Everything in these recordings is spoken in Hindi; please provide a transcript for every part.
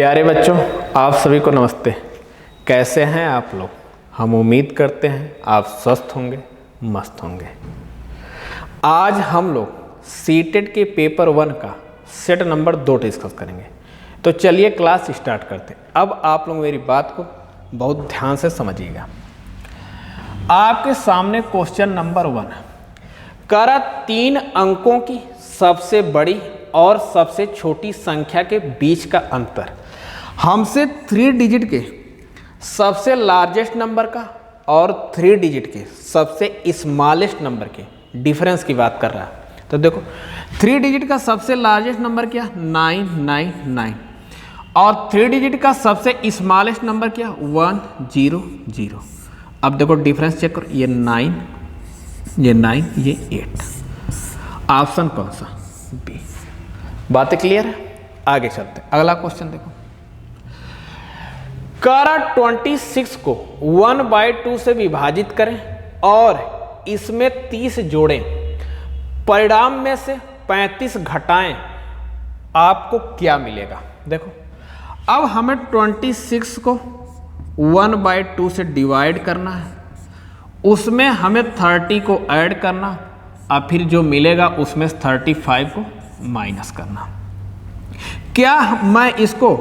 प्यारे बच्चों, आप सभी को नमस्ते। कैसे हैं आप लोग? हम उम्मीद करते हैं आप स्वस्थ होंगे, मस्त होंगे। आज हम लोग सीटेट के पेपर 1 का सेट नंबर 2 डिस्कस करेंगे। तो चलिए क्लास स्टार्ट करते हैं। अब आप लोग मेरी बात को बहुत ध्यान से समझिएगा। आपके सामने क्वेश्चन नंबर 1 करा 3 अंकों की सबसे बड़ी और सबसे छोटी संख्या के बीच का अंतर। हमसे 3 डिजिट के सबसे लार्जेस्ट नंबर का और 3 डिजिट के सबसे स्मॉलेस्ट नंबर के डिफरेंस की बात कर रहा है। तो देखो 3 डिजिट का सबसे लार्जेस्ट नंबर क्या, 999, और 3 डिजिट का सबसे स्मॉलेस्ट नंबर क्या, 100। अब देखो डिफरेंस चेक करो, ये 9, ये 9, ये 8। ऑप्शन कौन सा? बी। बातें क्लियर है? आगे चलते हैं। अगला क्वेश्चन देखो। करा 26 को 1/2 से विभाजित करें और इसमें 30 जोड़ें, परिणाम में से 35 घटाएं, आपको क्या मिलेगा? देखो अब हमें 26 को 1/2 से डिवाइड करना है, उसमें हमें 30 को ऐड करना और फिर जो मिलेगा उसमें 35 को माइनस करना। क्या मैं इसको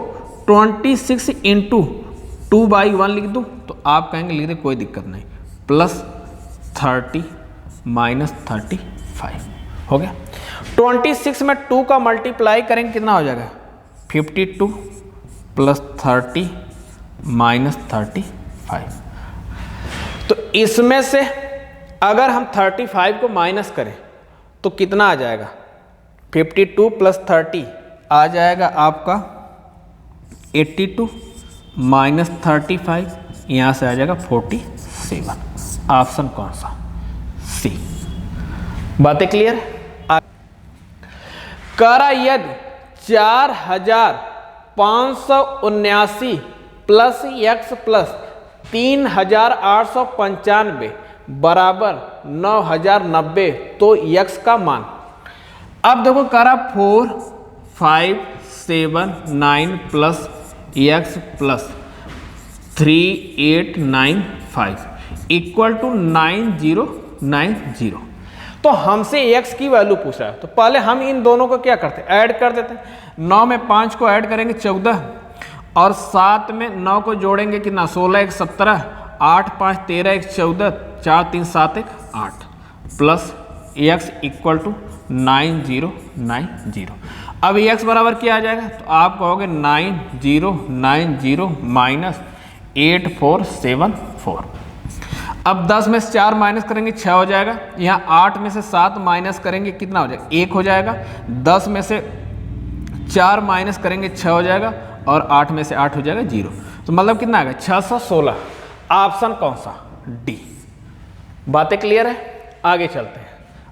26 इंटू 2/1 लिख दूं? तो आप कहेंगे लिख दे, कोई दिक्कत नहीं, +30 माइनस 35 हो गया। 26 में 2 का मल्टीप्लाई करेंगे, कितना हो जाएगा? 52 + 30 माइनस 35। तो इसमें से अगर हम 35 को माइनस करें तो कितना आ जाएगा? 52 + 30 आ जाएगा आपका 82 माइनस 35, यहाँ से आ जाएगा 47। ऑप्शन कौन सा? सी। बातें क्लियर? करा यदि 4579 प्लस x प्लस 3895 बराबर 9090, तो x का मान। अब देखो करा 4 5 7 9 plus x plus 3895 equal to 9090। तो हमसे x की वैल्यू पूछ रहा है, तो पहले हम इन दोनों को क्या करते हैं? ऐड कर देते हैं। 9 में 5 को ऐड करेंगे 14, और 7 में 9 को जोड़ेंगे कितना? 16 1 17, 8 5 13 1 14, 4 3 7 1 8 प्लस x इक्वल टू 9090। अब x बराबर क्या आ जाएगा? तो आप कहोगे 9090 माइनस 8474। अब 10 में से 4 माइनस करेंगे 6 हो जाएगा। यहाँ 8 में से 7 माइनस करेंगे, कितना हो जाएगा? 1 हो जाएगा। 10 में से 4 माइनस करेंगे 6 हो जाएगा, और 8 में से 8 हो जाएगा 0। तो मतलब कितना आएगा? 616। ऑप्शन कौन सा? डी। बातें क्लियर है? आगे चलते हैं।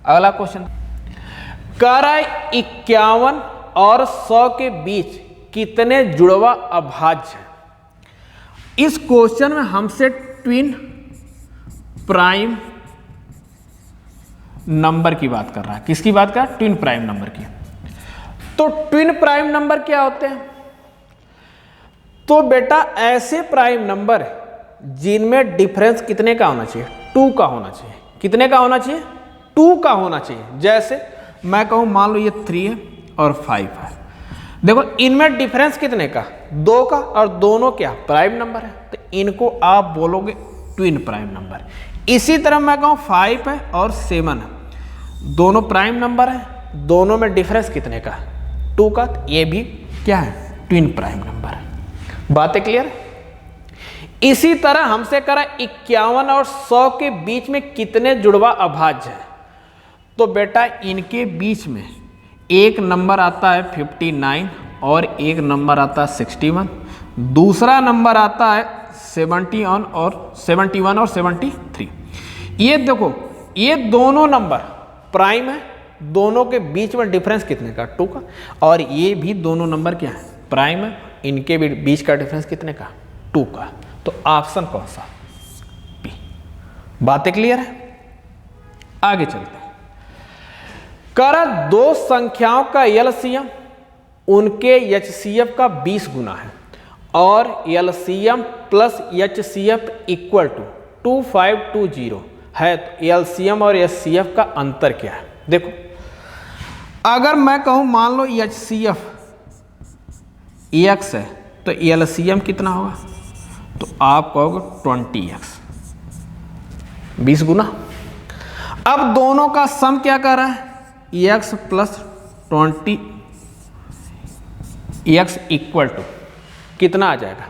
अगला क्वेश्चन। करा 51 और 100 के बीच कितने जुड़वा अभाज्य है? इस क्वेश्चन में हमसे ट्विन प्राइम नंबर की बात कर रहा है। किसकी बात कर रहा है? ट्विन प्राइम नंबर की। तो ट्विन प्राइम नंबर क्या होते हैं? तो बेटा ऐसे प्राइम नंबर जिनमें डिफरेंस कितने का होना चाहिए? 2 का होना चाहिए। कितने का होना चाहिए? 2 का होना चाहिए। जैसे मैं कहूं मान लो ये 3 है और 5 है। देखो इनमें डिफरेंस कितने का? 2 का, और दोनों क्या प्राइम नंबर है, तो इनको आप बोलोगे ट्विन प्राइम नंबर। इसी तरह मैं कहूं 5 है और 7 है, दोनों प्राइम नंबर है, दोनों में डिफरेंस कितने का? 2 का, तो ये भी क्या है? ट्विन प्राइम नंबर है। बातें क्लियर? इसी तरह हमसे करा 51 और 100 के बीच में कितने जुड़वा अभाज्य है? तो बेटा इनके बीच में एक नंबर आता है 59 और एक नंबर आता है 61, दूसरा नंबर आता है 71 और 73। ये देखो ये दोनों नंबर प्राइम है, दोनों के बीच में डिफरेंस कितने का? 2 का, और ये भी दोनों नंबर क्या है? प्राइम है, इनके बीच का डिफरेंस कितने का? 2 का। तो ऑप्शन कौन सा? बी। बातें क्लियर है? आगे चलते हैं। करा 2 संख्याओं का एलसीएम उनके एचसीएफ का 20 गुना है। और LCM plus HCF equal to 2520 है, तो LCM और HCF का अंतर क्या है? देखो, अगर मैं कहूं मान लो HCF x है तो LCM कितना होगा? तो आप कहोगे 20x, 20 गुना। अब दोनों का सम क्या कर रहा है? x plus 20x equal to कितना आ जाएगा?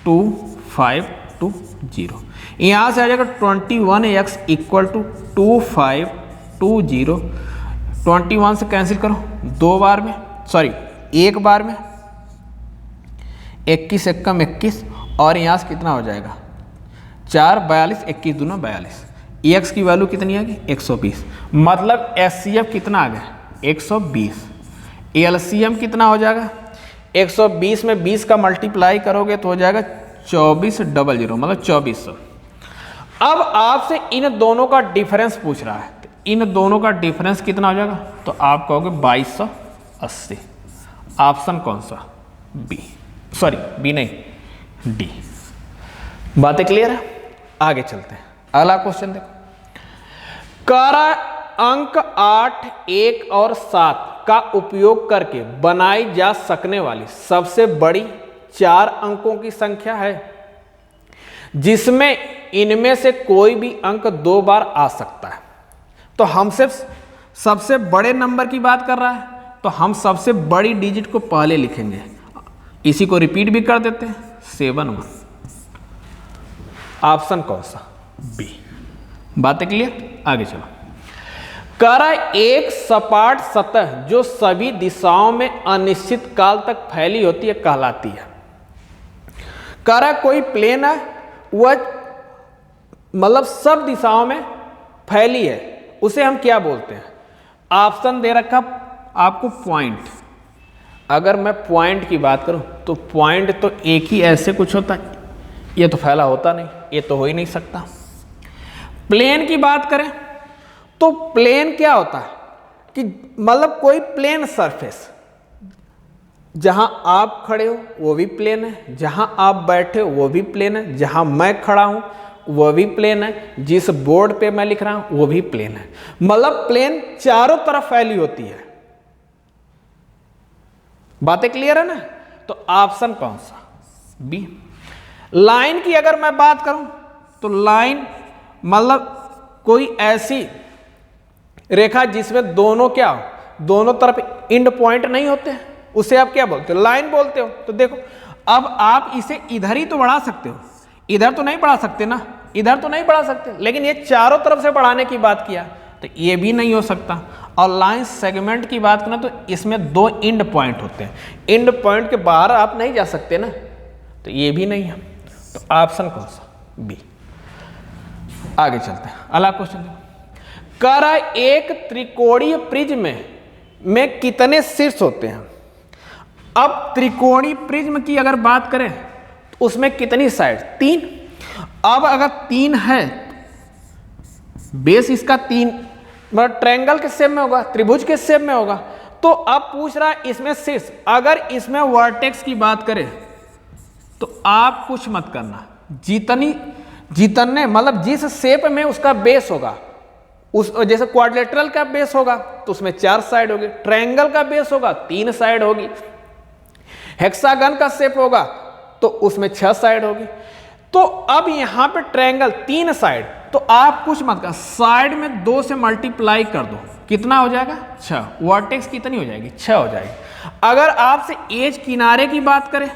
2520। यहां से आ जाएगा 21x इक्वल टू 2520। 21 से कैंसिल करो, दो बार में, सॉरी एक बार में, 21 एकम 21, और यहाँ से कितना हो जाएगा? 4 42, 21 दूना 42। x की वैल्यू कितनी आ गई? 120। मतलब HCF कितना आ गया? 120। LCM कितना हो जाएगा? 120 में 20 का मल्टीप्लाई करोगे तो हो जाएगा 2400, मतलब 2400। अब आपसे इन दोनों का डिफरेंस पूछ रहा है, तो इन दोनों का डिफरेंस कितना हो जाएगा? तो आप कहोगे 2280। ऑप्शन कौन सा? बी, सॉरी बी नहीं, डी। बातें क्लियर है? आगे चलते हैं, अगला क्वेश्चन देखो। करा अंक 8, 1 और 7 का उपयोग करके बनाई जा सकने वाली सबसे बड़ी 4 अंकों की संख्या है जिसमें इनमें से कोई भी अंक 2 बार आ सकता है। तो हमसे सबसे बड़े नंबर की बात कर रहा है, तो हम सबसे बड़ी डिजिट को पहले लिखेंगे, इसी को रिपीट भी कर देते हैं, 71। ऑप्शन कौन सा? बी। बातें क्लियर? आगे चलो। करा एक सपाट सतह जो सभी दिशाओं में अनिश्चित काल तक फैली होती है कहलाती है। करा कोई प्लेन है, वह मतलब सब दिशाओं में फैली है, उसे हम क्या बोलते हैं? ऑप्शन दे रखा आपको पॉइंट। अगर मैं पॉइंट की बात करूं तो पॉइंट तो एक ही ऐसे कुछ होता है, ये तो फैला होता नहीं, ये तो हो ही नहीं सकता। प्लेन की बात करें तो प्लेन क्या होता है कि मतलब कोई प्लेन सरफेस, जहां आप खड़े हो वो भी प्लेन है, जहां आप बैठे हो वो भी प्लेन है, जहां मैं खड़ा हूं वो भी प्लेन है, जिस बोर्ड पे मैं लिख रहा हूं वो भी प्लेन है। मतलब प्लेन चारों तरफ फैली होती है। बातें क्लियर है ना? तो ऑप्शन कौन सा? बी। लाइन की अगर मैं बात करूं तो लाइन मतलब कोई ऐसी रेखा जिसमें दोनों क्या हो, दोनों तरफ इंड पॉइंट नहीं होते हैं, उसे आप क्या बोलते हो? लाइन बोलते हो। तो देखो, अब आप इसे इधर ही तो बढ़ा सकते हो, इधर तो नहीं बढ़ा सकते ना, इधर तो नहीं बढ़ा सकते, लेकिन ये चारों तरफ से बढ़ाने की बात किया तो ये भी नहीं हो सकता। और लाइन सेगमेंट की बात करें तो इसमें 2 इंड पॉइंट होते हैं, इंड पॉइंट के बाहर आप नहीं जा सकते ना, तो ये भी नहीं है। तो ऑप्शन कौन सा? बी। आगे चलते हैं, अगला क्वेश्चन देखो। करा एक त्रिकोणीय प्रिज्म में कितने शीर्ष होते हैं? अब त्रिकोणीय प्रिज्म की अगर बात करें तो उसमें कितनी साइड? 3। अब अगर 3 है, बेस इसका 3 मतलब ट्रायंगल के शेप में होगा, त्रिभुज के शेप में होगा। तो अब पूछ रहा है इसमें शीर्ष, अगर इसमें वर्टेक्स की बात करें तो आप कुछ मत करना, जितने मतलब जिस शेप में उसका बेस होगा, उस जैसे क्वाड्रिलेटरल का बेस होगा तो उसमें 4 साइड होगी, ट्रायंगल का बेस होगा 3 साइड होगी, हेक्सागन का शेप होगा तो उसमें 6 साइड होगी। तो अब यहां पे ट्रायंगल 3 साइड, तो आप कुछ मत कर, साइड में 2 से मल्टीप्लाई कर दो, कितना हो जाएगा? 6। वर्टेक्स कितनी हो जाएगी? 6 हो जाएगी। अगर आपसे एज किनारे की बात करें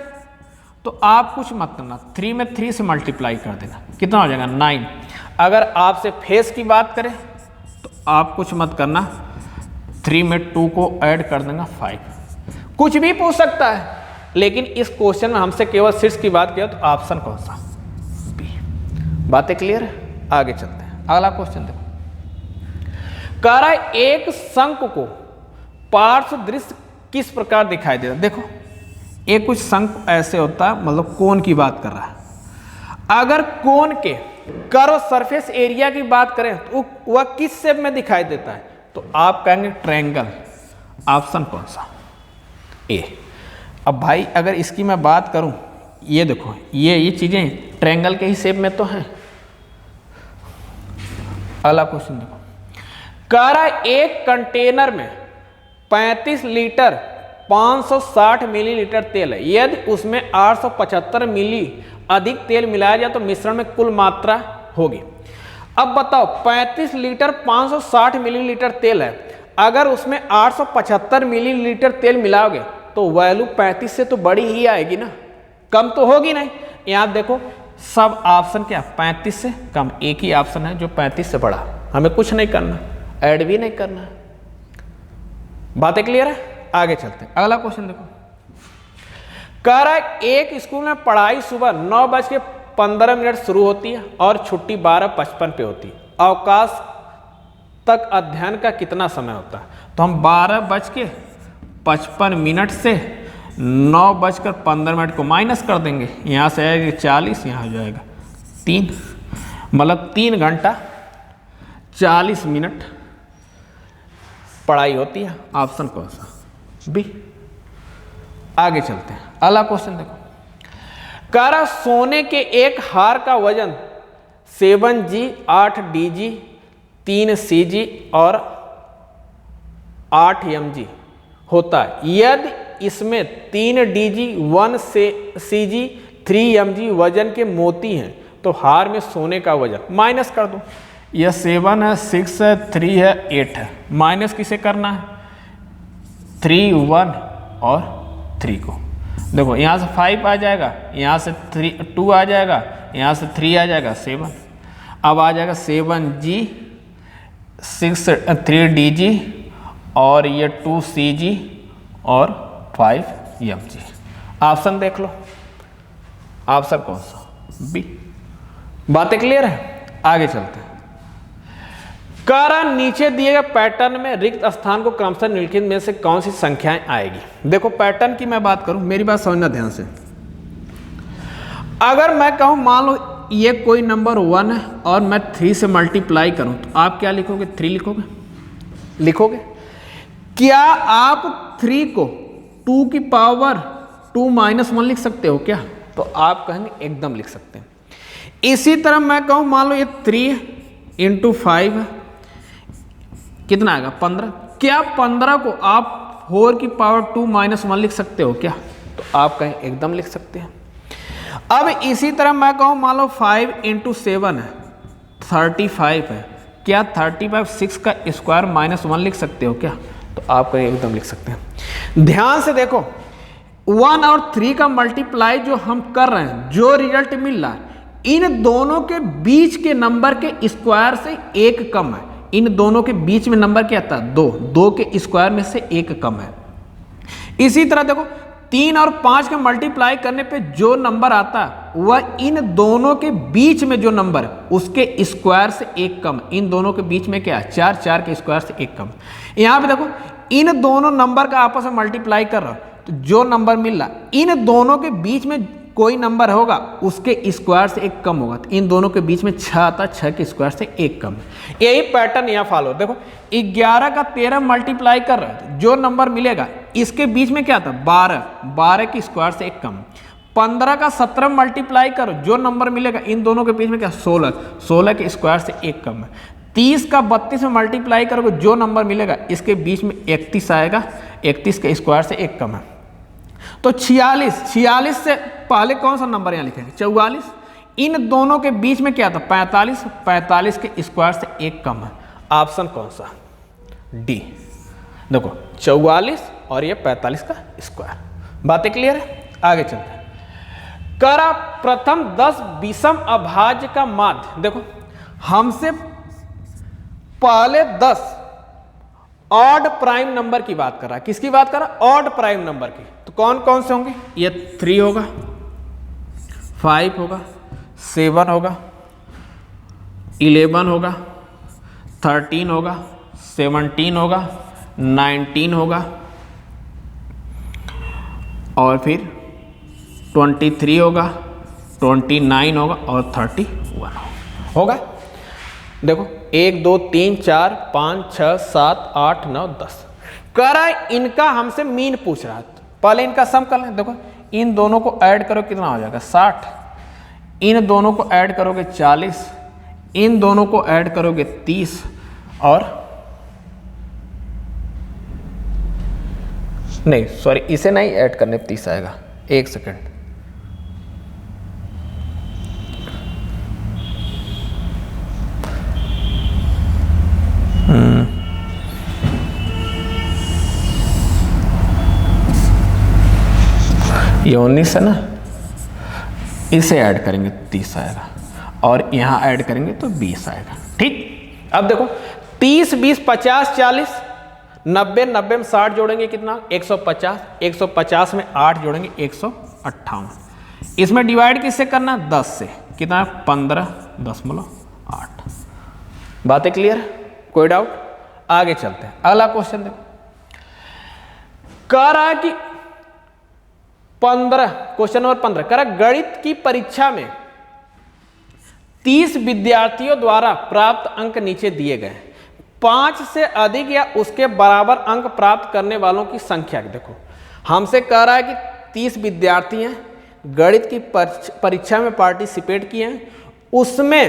तो आप कुछ मत करना, 3 में 3 से मल्टीप्लाई कर देना, कितना हो जाएगा? 9। अगर आपसे फेस की बात करें तो आप कुछ मत करना, 3 में 2 को ऐड कर देना, 5। कुछ भी पूछ सकता है, लेकिन इस क्वेश्चन में हमसे केवल शीर्ष की बात किया, तो ऑप्शन कौन सा? बी। बातें क्लियर है? आगे चलते हैं, अगला क्वेश्चन देखो। कह रहा है एक शंकु को पार्श्व दृश्य किस प्रकार दिखाई देता है? देखो, एक कुछ शंकु ऐसे होता है, मतलब कोन की बात कर रहा है। अगर कोन के कर्व सरफेस एरिया की बात करें तो वह किस शेप में दिखाई देता है? तो आप कहेंगे ट्रायंगल। ऑप्शन कौन सा? ए। अब भाई अगर इसकी मैं बात करूं ये देखो ये चीजें ट्रायंगल के ही शेप में तो हैं। अगला क्वेश्चन देखो, कह रहा है एक कंटेनर में 35 लीटर 560 मिलीलीटर तेल है, यदि उसमें 875 मिली अधिक तेल मिलाया जाए तो मिश्रण में कुल मात्रा होगी। अब बताओ 35 लीटर 560 मिलीलीटर तेल है, अगर उसमें 875 मिलीलीटर तेल मिलाओगे तो वैल्यू 35 से तो बड़ी ही आएगी ना, कम तो होगी नहीं। यहाँ देखो सब ऑप्शन क्या 35 से कम, एक ही ऑप्शन है जो 35 से बड़ा, हमें कुछ नहीं करना, ऐड भी नहीं करना। बातें क्लियर है? आगे चलते हैं। अगला क्वेश्चन देखो, कह रहा है एक स्कूल में पढ़ाई सुबह 9:15 शुरू होती है और छुट्टी 12:55 पे होती है, अवकाश तक अध्ययन का कितना समय होता है? तो हम 12:55 से 9:15 को माइनस कर देंगे, यहाँ से आएगा 40, यहाँ हो जाएगा 3, मतलब 3 घंटा 40 मिनट पढ़ाई होती है। ऑप्शन कौन सा? बी। आगे चलते हैं। अगला क्वेश्चन देखो, कह रहा सोने के एक हार का वजन 7G 8DG 3CG और 8mg होता है, यदि इसमें 3DG 1CG 3mg वजन के मोती हैं तो हार में सोने का वजन माइनस कर दो। यह 7 है, 6 है, 3 है, 8 है, माइनस किसे करना है? 3, 1 और 3 को। देखो यहाँ से 5 आ जाएगा, यहाँ से 2 आ जाएगा, यहाँ से 3 आ जाएगा 7, अब आ जाएगा 7G 3DG और ये 2CG और 5mg। ऑप्शन देख लो, ऑप्शन कौन सा? बी। बातें क्लियर है? आगे चलते हैं। कह रहा नीचे दिए गए पैटर्न में रिक्त स्थान को क्रमशः निम्नलिखित में से कौन सी संख्याएं आएगी? देखो पैटर्न की मैं बात करूं, मेरी बात समझना ध्यान से। अगर मैं कहूं मान लो ये कोई नंबर 1 है और मैं 3 से मल्टीप्लाई करूं तो आप क्या लिखोगे? 3 लिखोगे। क्या आप 3 को 2 की पावर 2 - 1 लिख सकते हो क्या? तो आप कहेंगे एकदम लिख सकते हैं। इसी तरह मैं कहूं मान लो ये 3 × 5 है, कितना आएगा? 15। क्या 15 को आप 4 की पावर 2 - 1 लिख सकते हो क्या? तो आप कहें एकदम लिख सकते हैं। अब इसी तरह मैं कहूं मान लो 5 × 7 है, 35 है, क्या 35 6 का स्क्वायर -1 लिख सकते हो क्या? तो आप कहें एकदम लिख सकते हैं। ध्यान से देखो 1 और 3 का मल्टीप्लाई जो हम कर रहे हैं, जो रिजल्ट मिल रहा है, इन दोनों के बीच के नंबर के स्क्वायर से 1 कम है। इन दोनों के बीच में नंबर क्या आता है? 2 के स्क्वायर में से 1 कम है। इसी तरह देखो 3 और 5 के मल्टीप्लाई करने पे जो नंबर आता है वह इन दोनों के बीच में जो नंबर है उसके स्क्वायर से 1 कम। इन दोनों के बीच में क्या है? 4 के स्क्वायर से 1 कम। यहाँ पे देखो इन दोनों नंबर का आपस में मल्टीप्लाई कर रहा है तो जो नंबर मिल रहा इन दोनों के बीच में कोई नंबर होगा उसके स्क्वायर से 1 कम होगा। तो इन दोनों के बीच में 6 आता है, 6 के स्क्वायर से 1 कम। यही पैटर्न यहाँ फॉलो। देखो 11 का 13 मल्टीप्लाई कर रहा है, जो नंबर मिलेगा इसके बीच में क्या आता है? 12 के स्क्वायर से 1 कम। 15 का 17 मल्टीप्लाई करो, जो नंबर मिलेगा इन दोनों के बीच में क्या? 16 के स्क्वायर से 1 कम है। 30 का 32 में मल्टीप्लाई करोगे, जो नंबर मिलेगा इसके बीच में 31 आएगा, 31 के स्क्वायर से 1 कम है। तो 46 से पहले कौन सा नंबर यहाँ लिखेंगे? 44। इन दोनों के बीच में क्या था? 45 के स्क्वायर से 1 कम है। ऑप्शन कौन सा? डी। देखो 44 और ये 45 का स्क्वायर। बातें क्लियर है? आगे चलते हैं। करा प्रथम 10 विषम अभाज्य का माध्य। देखो हमसे पहले 10 ऑड प्राइम नंबर की बात कर रहा है। किसकी बात कर रहा है? ऑड प्राइम नंबर की। तो कौन कौन से होंगे? ये 3 होगा, 5 होगा, 7 होगा, 11 होगा, 13 होगा, 17 होगा, 19 होगा और फिर 23 होगा, 29 होगा और 31 होगा। देखो 1 2 3 4 5 6 7 8 9 10 कह रहा है। इनका हमसे मीन पूछ रहा है, पहले इनका सम कर लें। देखो इन दोनों को ऐड करो कितना हो जाएगा 60, इन दोनों को ऐड करोगे 40, इन दोनों को ऐड करोगे 30 और नहीं सॉरी इसे नहीं ऐड करने 30 आएगा, एक सेकेंड, ये 19 है ना, इसे ऐड करेंगे 30 आएगा और यहाँ ऐड करेंगे तो 20 आएगा। ठीक, अब देखो 30 20 50 40 90 90 में 60 जोड़ेंगे कितना 150, 150 में 8 जोड़ेंगे 158। इसमें डिवाइड किससे करना 10 से, कितना 15.8। बातें क्लियर, कोई डाउट? आगे चलते हैं, अगला क्वेश्चन देखो, कह रहा है कि 15 क्वेश्चन नंबर 15 कह रहा गणित की परीक्षा में 30 विद्यार्थियों द्वारा प्राप्त अंक नीचे दिए गए, 5 से अधिक या उसके बराबर अंक प्राप्त करने वालों की संख्या। देखो हमसे कह रहा है कि 30 विद्यार्थी हैं, गणित की परीक्षा में पार्टिसिपेट किए हैं, उसमें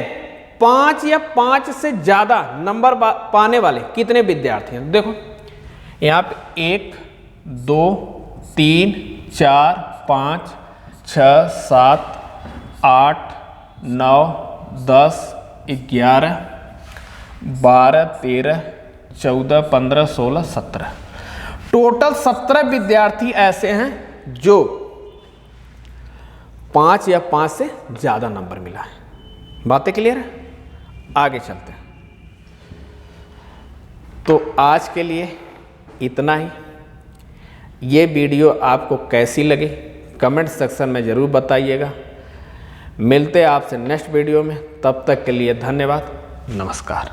5 या 5 से ज्यादा नंबर पाने वाले कितने विद्यार्थी हैं। देखो यहाँ पे 1 2 3 4 5 6 7 8 9 10 11 12 13 14 15 16 17, टोटल 17 विद्यार्थी ऐसे हैं जो 5 या 5 से ज्यादा नंबर मिला है। बातें क्लियर है? आगे चलते हैं। तो आज के लिए इतना ही। ये वीडियो आपको कैसी लगी कमेंट सेक्शन में ज़रूर बताइएगा। मिलते हैं आपसे नेक्स्ट वीडियो में, तब तक के लिए धन्यवाद, नमस्कार।